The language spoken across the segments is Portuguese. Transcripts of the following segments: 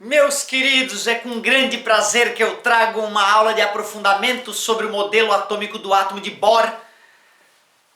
Meus queridos, é com grande prazer que eu trago uma aula de aprofundamento sobre o modelo atômico do átomo de Bohr.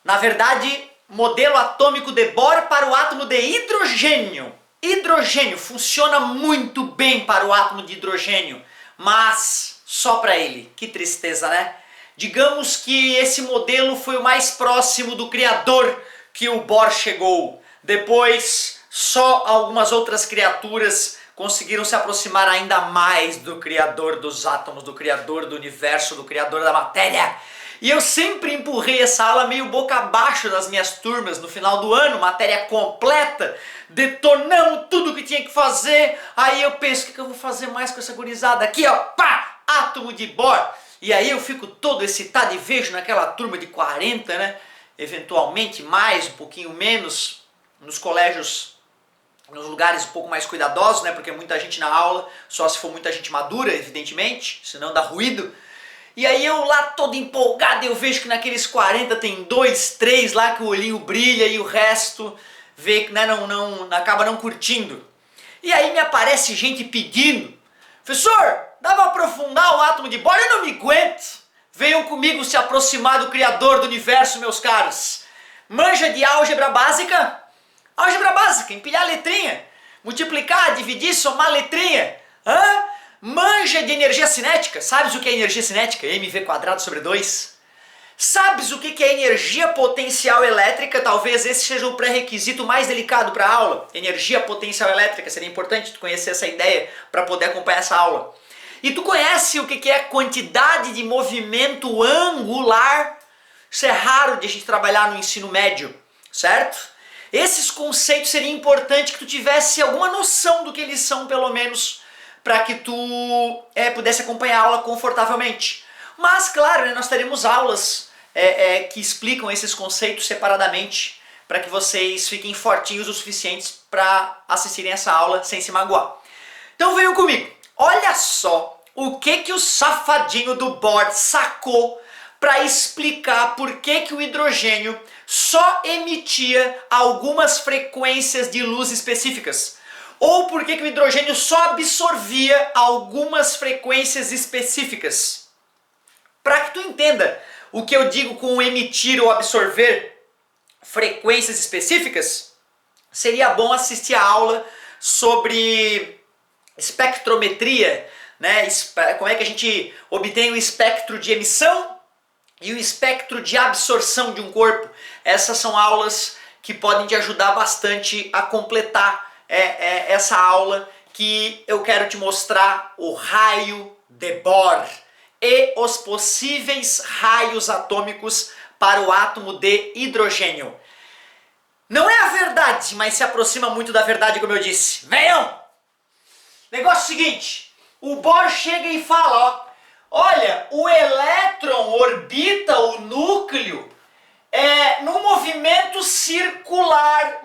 Na verdade, modelo atômico de Bohr para o átomo de hidrogênio. Hidrogênio funciona muito bem para o átomo de hidrogênio, mas só para ele. Que tristeza, né? Digamos que esse modelo foi o mais próximo do criador que o Bohr chegou. Depois, só algumas outras criaturas conseguiram se aproximar ainda mais do criador dos átomos, do criador do universo, do criador da matéria. E eu sempre empurrei essa aula meio boca abaixo nas minhas turmas no final do ano, matéria completa, detonamos tudo o que tinha que fazer. Aí eu penso, o que eu vou fazer mais com essa gurizada aqui, ó, pá, átomo de Bohr. E aí eu fico todo excitado e vejo naquela turma de 40, né, eventualmente mais, um pouquinho menos, nos colégios, nos lugares um pouco mais cuidadosos, né, porque muita gente na aula, só se for muita gente madura, evidentemente, senão dá ruído. E aí eu lá todo empolgado, eu vejo que naqueles 40 tem 2, 3 lá que o olhinho brilha e o resto vê que, né, acaba não curtindo. E aí me aparece gente pedindo, professor, dá pra aprofundar o átomo de Bohr? Eu não me aguento. Venham comigo se aproximar do criador do universo, meus caros. Manja de álgebra básica? Álgebra básica, empilhar letrinha, multiplicar, dividir, somar letrinha. Hã? Manja de energia cinética? Sabes o que é energia cinética? mv²/2. Sabes o que é energia potencial elétrica? Talvez esse seja o pré-requisito mais delicado para a aula. Energia potencial elétrica. Seria importante tu conhecer essa ideia para poder acompanhar essa aula. E tu conhece o que é quantidade de movimento angular? Isso é raro de a gente trabalhar no ensino médio, certo? Esses conceitos seria importante que tu tivesse alguma noção do que eles são, pelo menos, para que tu pudesse acompanhar a aula confortavelmente. Mas, claro, né, nós teremos aulas que explicam esses conceitos separadamente para que vocês fiquem fortinhos o suficientes para assistirem essa aula sem se magoar. Então venham comigo. Olha só o que o safadinho do Bohr sacou para explicar por que o hidrogênio só emitia algumas frequências de luz específicas. Ou por que o hidrogênio só absorvia algumas frequências específicas. Para que tu entenda o que eu digo com emitir ou absorver frequências específicas, seria bom assistir a aula sobre espectrometria, né? Como é que a gente obtém o espectro de emissão e o espectro de absorção de um corpo. Essas são aulas que podem te ajudar bastante a completar essa aula que eu quero te mostrar o raio de Bohr e os possíveis raios atômicos para o átomo de hidrogênio. Não é a verdade, mas se aproxima muito da verdade, como eu disse. Venham! Negócio seguinte, o Bohr chega e fala, ó, olha, o elétron orbita o núcleo num movimento circular,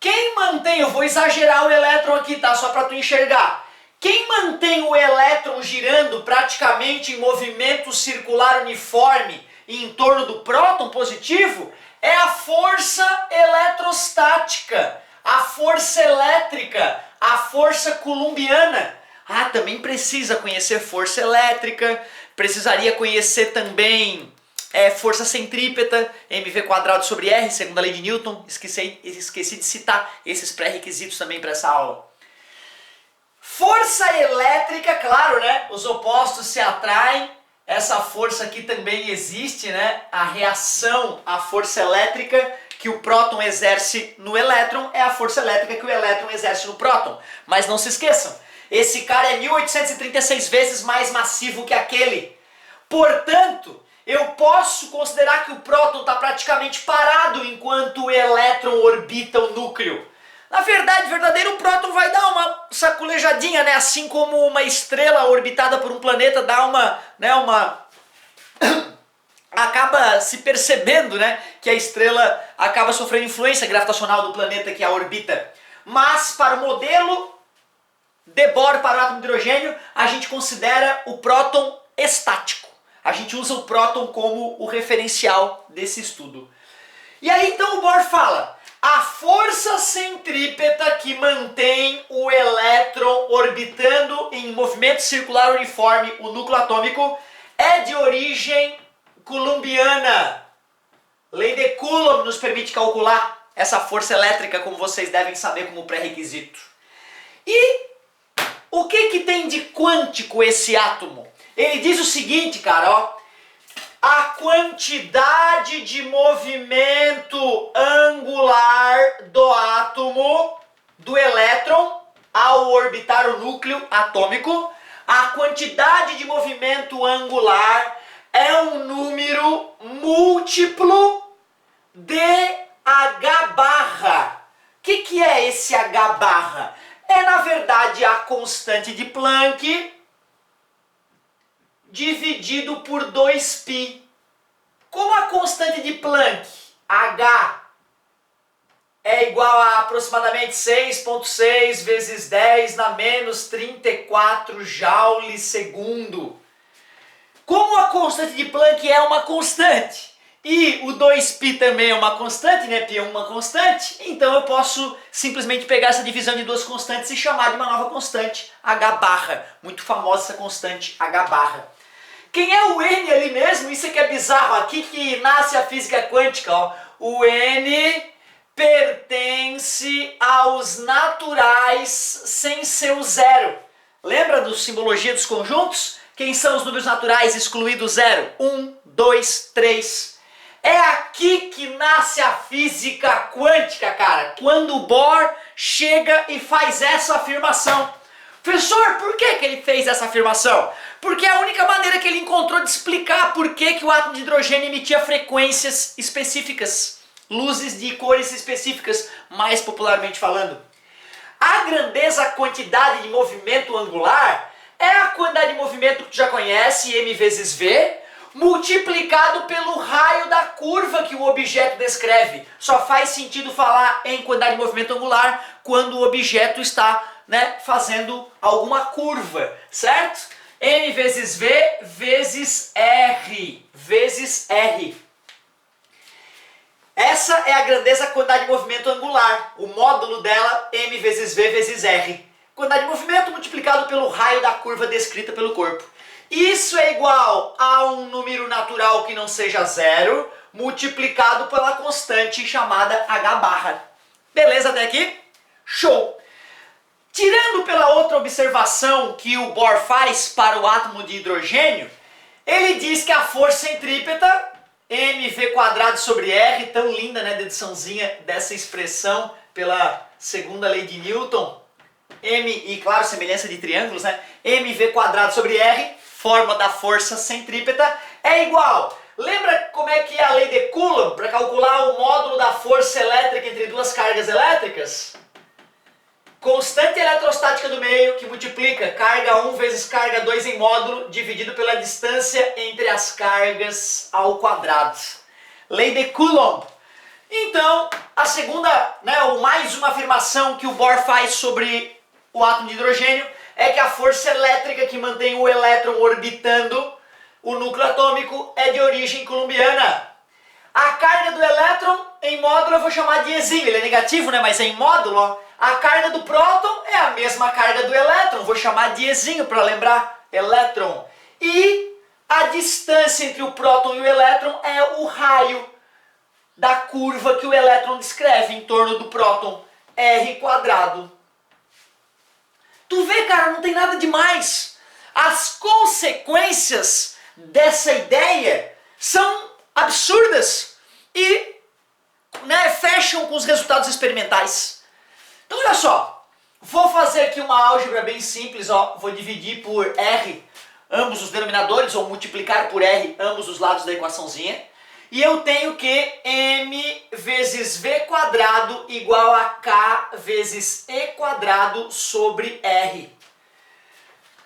Quem mantém, eu vou exagerar o elétron aqui, tá? Só para tu enxergar. Quem mantém o elétron girando praticamente em movimento circular uniforme em torno do próton positivo é a força eletrostática, a força elétrica, a força coulombiana. Ah, também precisa conhecer força elétrica, precisaria conhecer também força centrípeta, mv²/r, segundo a lei de Newton. Esqueci de citar esses pré-requisitos também para essa aula. Força elétrica, claro, né? Os opostos se atraem. Essa força aqui também existe, né? A reação à força elétrica que o próton exerce no elétron é a força elétrica que o elétron exerce no próton. Mas não se esqueçam, esse cara é 1836 vezes mais massivo que aquele. Portanto, eu posso considerar que o próton está praticamente parado enquanto o elétron orbita o núcleo. Na verdade, verdadeiro, o próton vai dar uma saculejadinha, né? Assim como uma estrela orbitada por um planeta dá acaba se percebendo, né, que a estrela acaba sofrendo influência gravitacional do planeta que a orbita. Mas para o modelo de Bohr para o átomo de hidrogênio, a gente considera o próton estático. A gente usa o próton como o referencial desse estudo. E aí então o Bohr fala, A força centrípeta que mantém o elétron orbitando em movimento circular uniforme, o núcleo atômico, é de origem coulombiana. Lei de Coulomb nos permite calcular essa força elétrica, como vocês devem saber, como pré-requisito. E o que tem de quântico esse átomo? Ele diz o seguinte, cara, ó. A quantidade de movimento angular do átomo, do elétron, ao orbitar o núcleo atômico, a quantidade de movimento angular é um número múltiplo de H barra. O que é esse H barra? É, na verdade, a constante de Planck dividido por 2π. Como a constante de Planck, H, é igual a aproximadamente 6,6 vezes 10 na menos 34 joules segundo. Como a constante de Planck é uma constante, e o 2π também é uma constante, né? Π é uma constante, então eu posso simplesmente pegar essa divisão de duas constantes e chamar de uma nova constante, H barra. Muito famosa essa constante, H barra. Quem é o N ali mesmo? Isso aqui é bizarro, aqui que nasce a física quântica, ó. O N pertence aos naturais sem ser o zero. Lembra da simbologia dos conjuntos? Quem são os números naturais excluídos zero? 1, 2, 3. É aqui que nasce a física quântica, cara. Quando o Bohr chega e faz essa afirmação. Professor, por que ele fez essa afirmação? Porque é a única maneira que ele encontrou de explicar por que o átomo de hidrogênio emitia frequências específicas, luzes de cores específicas, mais popularmente falando. A grandeza, a quantidade de movimento angular é a quantidade de movimento que tu já conhece, m vezes v, multiplicado pelo raio da curva que o objeto descreve. Só faz sentido falar em quantidade de movimento angular quando o objeto está, né, fazendo alguma curva, certo? M vezes V vezes R, vezes R. Essa é a grandeza da quantidade de movimento angular. O módulo dela, M vezes V vezes R. Quantidade de movimento multiplicado pelo raio da curva descrita pelo corpo. Isso é igual a um número natural que não seja zero, multiplicado pela constante chamada H barra. Beleza até aqui? Show! Tirando pela outra observação que o Bohr faz para o átomo de hidrogênio, ele diz que a força centrípeta, mv² sobre R, tão linda, né, deduçãozinha dessa expressão pela segunda lei de Newton, m, e claro, semelhança de triângulos, né, mv² sobre R, fórmula da força centrípeta, é igual. Lembra como é que é a lei de Coulomb para calcular o módulo da força elétrica entre duas cargas elétricas? Constante eletrostática do meio, que multiplica carga 1 vezes carga 2 em módulo, dividido pela distância entre as cargas ao quadrado. Lei de Coulomb. Então, a segunda, né, ou mais uma afirmação que o Bohr faz sobre o átomo de hidrogênio é que a força elétrica que mantém o elétron orbitando o núcleo atômico é de origem coulombiana. A carga do elétron em módulo eu vou chamar de Ezinho, ele é negativo, né, mas é em módulo, ó. A carga do próton é a mesma carga do elétron, vou chamar de Ezinho para lembrar, elétron. E a distância entre o próton e o elétron é o raio da curva que o elétron descreve em torno do próton, R². Tu vê, cara, não tem nada demais. As consequências dessa ideia são absurdas e, né, fecham com os resultados experimentais. Então olha só, vou fazer aqui uma álgebra bem simples, ó, vou dividir por R ambos os denominadores, ou multiplicar por R ambos os lados da equaçãozinha, e eu tenho que m vezes v² igual a k vezes e² sobre R.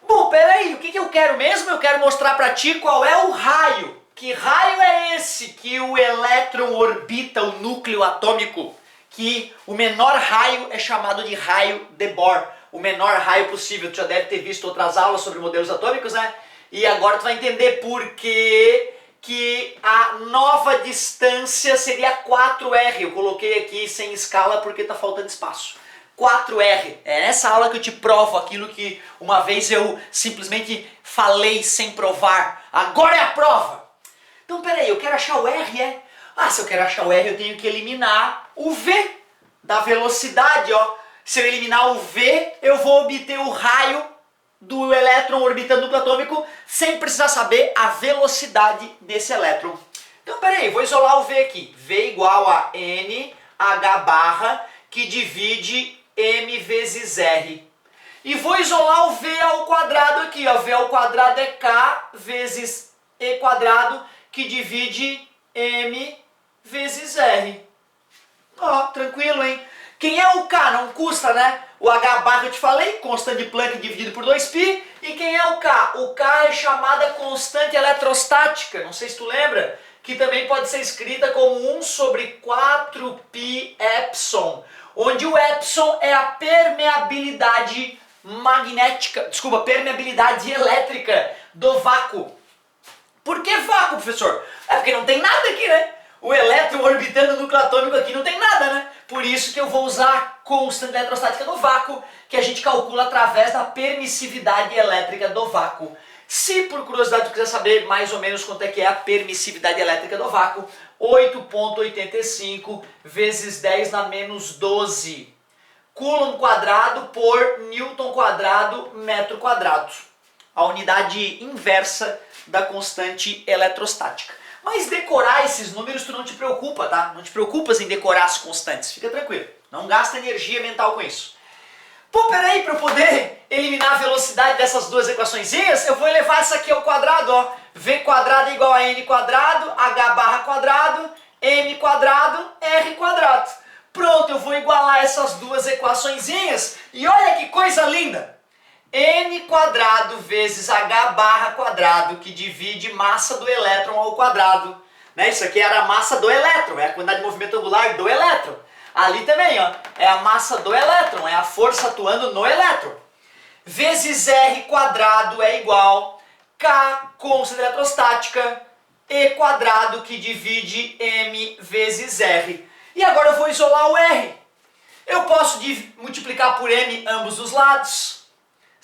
Bom, peraí, o que eu quero mesmo? Eu quero mostrar para ti qual é o raio. Que raio é esse que o elétron orbita o núcleo atômico? Que o menor raio é chamado de raio de Bohr, o menor raio possível. Tu já deve ter visto outras aulas sobre modelos atômicos, né? E agora tu vai entender por que que a nova distância seria 4R. Eu coloquei aqui sem escala porque está faltando espaço. 4R. É nessa aula que eu te provo aquilo que uma vez eu simplesmente falei sem provar. Agora é a prova! Então peraí, eu quero achar o R, é? Ah, se eu quero achar o R eu tenho que eliminar o V da velocidade, ó. Se eu eliminar o V, eu vou obter o raio do elétron orbitando o núcleo atômico sem precisar saber a velocidade desse elétron. Então peraí, vou isolar o V aqui. V igual a NH barra que divide M vezes R. E vou isolar o V ao quadrado aqui, ó. V ao quadrado é K vezes E quadrado que divide M vezes R. Ó, tranquilo, hein? Quem é o K? Não custa, né? O H barra eu te falei, constante de Planck dividido por 2π. E quem é o K? O K é chamada constante eletrostática, não sei se tu lembra, que também pode ser escrita como 1 sobre 4π epsilon, onde o epsilon é a permeabilidade magnética, desculpa, permeabilidade elétrica do vácuo. Por que vácuo, professor? É porque não tem nada aqui, né? O elétron orbitando o núcleo atômico aqui não tem nada, né? Por isso que eu vou usar a constante eletrostática do vácuo, que a gente calcula através da permissividade elétrica do vácuo. Se por curiosidade tu quiser saber mais ou menos quanto é que é a permissividade elétrica do vácuo, 8,85 vezes 10 na menos 12 Coulomb quadrado por Newton quadrado metro quadrado. A unidade inversa da constante eletrostática. Mas decorar esses números tu não te preocupa, tá? Não te preocupas em decorar as constantes, fica tranquilo. Não gasta energia mental com isso. Pô, peraí, para eu poder eliminar a velocidade dessas duas equaçõezinhas, eu vou elevar essa aqui ao quadrado, ó. V quadrado é igual a N quadrado, H barra quadrado, M quadrado, R quadrado. Pronto, eu vou igualar essas duas equaçõezinhas e olha que coisa linda! N quadrado vezes H barra quadrado, que divide massa do elétron ao quadrado. Né? Isso aqui era a massa do elétron, é a quantidade de movimento angular do elétron. Ali também, ó, é a massa do elétron, é a força atuando no elétron. Vezes R quadrado é igual K, constante eletrostática, E quadrado, que divide M vezes R. E agora eu vou isolar o R. Eu posso multiplicar por M ambos os lados.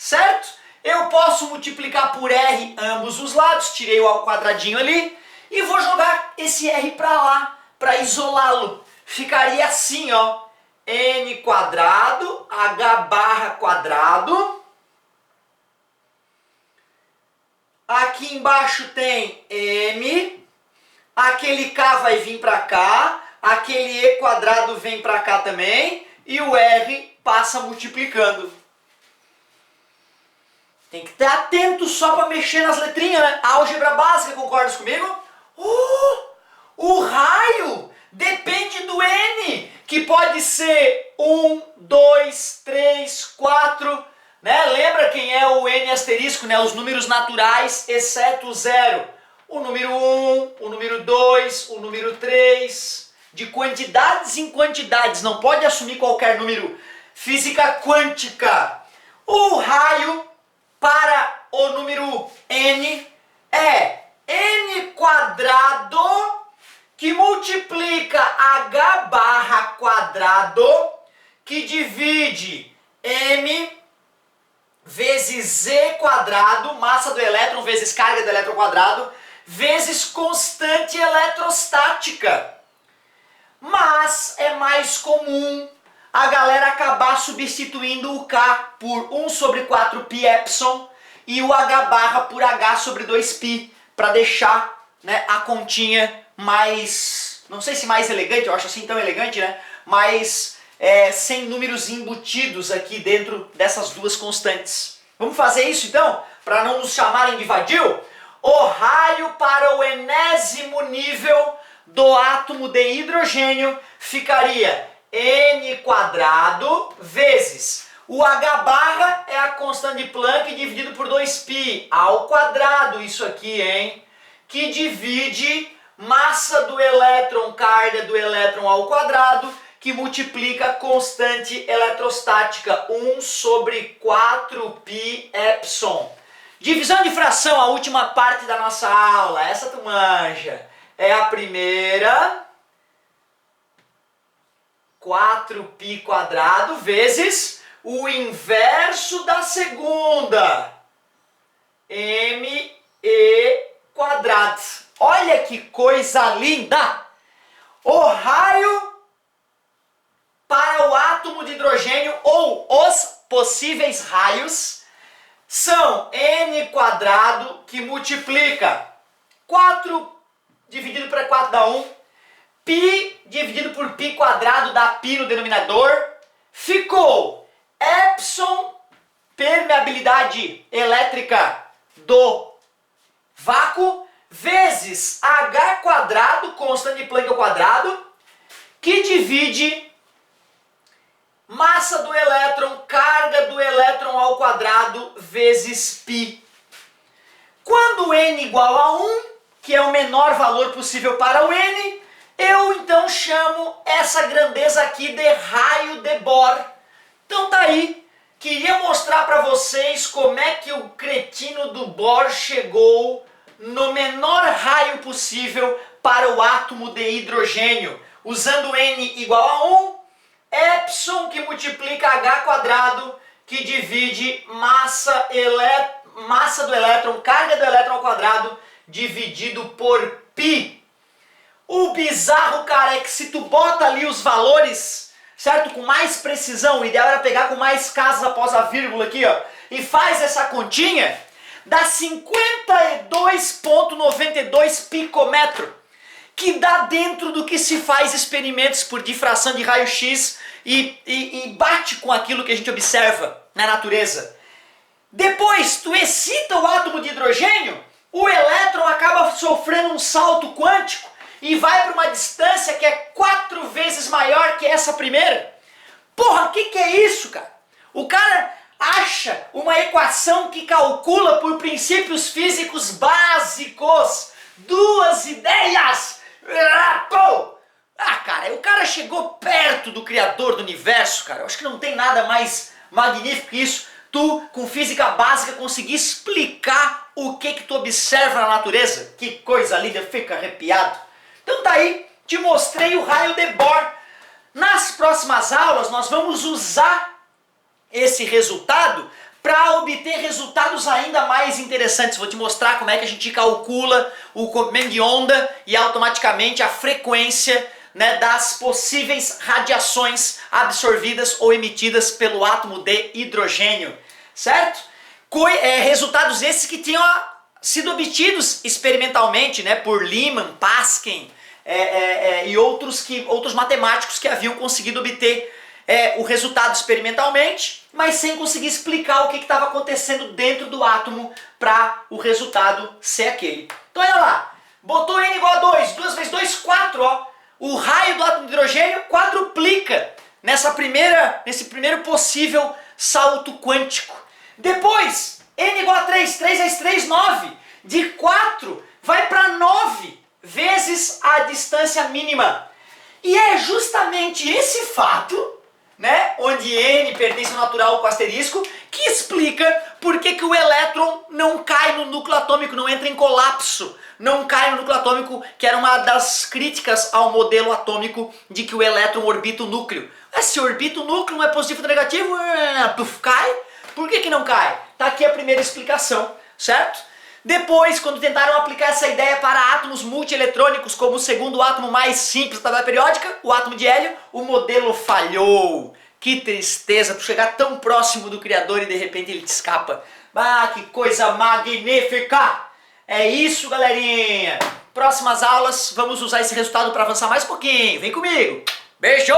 Certo? Eu posso multiplicar por R ambos os lados, tirei o quadradinho ali, e vou jogar esse R para lá, para isolá-lo. Ficaria assim, ó, N quadrado, H barra quadrado. Aqui embaixo tem M, aquele K vai vir para cá, aquele E quadrado vem para cá também, e o R passa multiplicando. Tem que estar atento só para mexer nas letrinhas, né? Álgebra básica, concordas comigo? O raio depende do N, que pode ser 1, 2, 3, 4, né? Lembra quem é o N asterisco, né? Os números naturais, exceto o zero. O número 1, o número 2, o número 3, de quantidades em quantidades, não pode assumir qualquer número. Física quântica. O raio para o número N é N quadrado que multiplica H barra quadrado que divide M vezes Z quadrado, massa do elétron vezes carga do elétron quadrado, vezes constante eletrostática. Mas é mais comum a galera acabar substituindo o K por 1 sobre 4π epsilon e o H barra por H sobre 2π, para deixar, né, a continha mais, não sei se mais elegante, eu acho assim tão elegante, né, mas sem números embutidos aqui dentro dessas duas constantes. Vamos fazer isso então, para não nos chamarem de vadio? O raio para o enésimo nível do átomo de hidrogênio ficaria N quadrado vezes o H barra é a constante de Planck dividido por 2π ao quadrado, isso aqui, hein? Que divide massa do elétron, carga do elétron ao quadrado, que multiplica a constante eletrostática 1 sobre 4π epsilon, Divisão de fração, a última parte da nossa aula. Essa tu manja. É a primeira. 4π² vezes o inverso da segunda. mE². Olha que coisa linda! O raio para o átomo de hidrogênio, ou os possíveis raios, são n² que multiplica 4 dividido para 4 dá 1, π dividido por π² dá π no denominador, ficou epsilon, permeabilidade elétrica do vácuo, vezes h², constante de Planck ao quadrado, que divide massa do elétron, carga do elétron ao quadrado, vezes π. Quando n igual a 1, que é o menor valor possível para o n, eu então chamo essa grandeza aqui de raio de Bohr. Então tá aí, queria mostrar para vocês como é que o cretino do Bohr chegou no menor raio possível para o átomo de hidrogênio, usando n igual a 1, epsilon que multiplica h², que divide massa do elétron, carga do elétron ao quadrado, dividido por π. O bizarro, cara, é que se tu bota ali os valores, certo? Com mais precisão, o ideal era pegar com mais casas após a vírgula aqui, ó, e faz essa continha, dá 52,92 picômetro, que dá dentro do que se faz experimentos por difração de raio-x e bate com aquilo que a gente observa na natureza. Depois, tu excita o átomo de hidrogênio, o elétron acaba sofrendo um salto quântico e vai para uma distância que é 4 vezes maior que essa primeira. Porra, o que é isso, cara? O cara acha uma equação que calcula por princípios físicos básicos. Duas ideias! Cara, o cara chegou perto do criador do universo, cara. Eu acho que não tem nada mais magnífico que isso. Tu, com física básica, conseguir explicar o que tu observa na natureza. Que coisa linda, fica arrepiado. Então tá aí, te mostrei o raio de Bohr. Nas próximas aulas nós vamos usar esse resultado para obter resultados ainda mais interessantes. Vou te mostrar como é que a gente calcula o comprimento de onda e automaticamente a frequência, né, das possíveis radiações absorvidas ou emitidas pelo átomo de hidrogênio, certo? Resultados esses que tinham sido obtidos experimentalmente, né, por Lyman, Paskin e outros matemáticos que haviam conseguido obter o resultado experimentalmente, mas sem conseguir explicar o que estava acontecendo dentro do átomo para o resultado ser aquele. Então olha lá, botou n igual a 2, 2 vezes 2, 4, ó. O raio do átomo de hidrogênio quadruplica nesse primeiro possível salto quântico. Depois, n igual a 3, 3 vezes 3, 9. De 4 vai para 9 vezes a distância mínima. E é justamente esse fato, né, onde n pertence ao natural com asterisco, que explica por que o elétron não cai no núcleo atômico, não entra em colapso. Não cai no núcleo atômico, que era uma das críticas ao modelo atômico de que o elétron orbita o núcleo. Se orbita o núcleo, não é positivo ou negativo, cai. Por que não cai? Tá aqui a primeira explicação, certo? Depois, quando tentaram aplicar essa ideia para átomos multieletrônicos, como o segundo átomo mais simples da tabela periódica, o átomo de hélio, o modelo falhou. Que tristeza, tu chegar tão próximo do Criador e de repente ele te escapa. Ah, que coisa magnífica! É isso, galerinha! Próximas aulas, vamos usar esse resultado para avançar mais um pouquinho. Vem comigo! Beijo!